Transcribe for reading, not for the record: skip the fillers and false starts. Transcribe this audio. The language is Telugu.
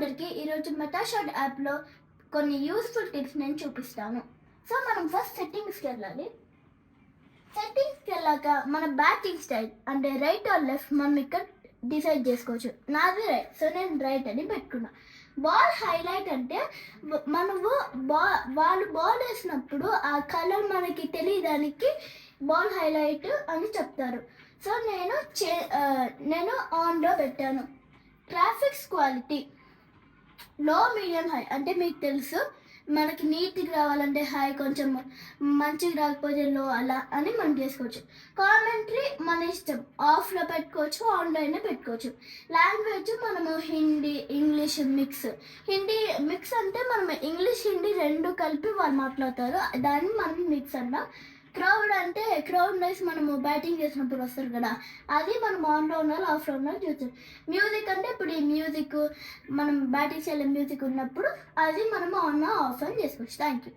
అందరికీ ఈరోజు మెటాషాట్ యాప్లో కొన్ని యూస్ఫుల్ టిప్స్ నేను చూపిస్తాను. సో మనం ఫస్ట్ సెట్టింగ్స్కి వెళ్ళాలి. సెట్టింగ్స్కి వెళ్ళాక మన బ్యాటింగ్ స్టైల్ అంటే రైట్ ఆర్ లెఫ్ట్ మనం ఇక్కడ డిసైడ్ చేసుకోవచ్చు. నాది రైట్, సో నేను రైట్ అని పెట్టుకున్నా. బాల్ హైలైట్ అంటే మనము వాళ్ళు బాల్ వేసినప్పుడు ఆ కలర్ మనకి తెలియడానికి బాల్ హైలైట్ అని చెప్తారు. సో నేను ఆన్లో పెట్టాను. గ్రాఫిక్స్ క్వాలిటీ లో, మీడియం, హై అంటే మీకు తెలుసు మనకి నీట్గా రావాలంటే హై, కొంచెం మంచిగా రాకపోతే లో, అలా అని మనం చేసుకోవచ్చు. కామెంటరీ మన ఇష్టం, ఆఫ్లో పెట్టుకోవచ్చు, ఆన్లైన్లో పెట్టుకోవచ్చు. లాంగ్వేజ్ మనము Hindi English mix. Hindi mix అంటే మనం ఇంగ్లీష్ హిందీ రెండు కలిపి వాళ్ళు మాట్లాడతారు, దాన్ని మనం మిక్స్ అన్నాం. క్రౌడ్ అంటే క్రౌడ్ నైస్ మనము బ్యాటింగ్ చేసినప్పుడు వస్తారు కదా, అది మనం ఆన్లో ఉండాలి, ఆఫ్లో ఉండాలి చూస్తాం. మ్యూజిక్ అంటే ఇప్పుడు ఈ మ్యూజిక్ మనం బ్యాటింగ్ చేయాలి, మ్యూజిక్ ఉన్నప్పుడు అది మనము ఆన్ ఆఫ్ అని చేసుకోవచ్చు. Thank you.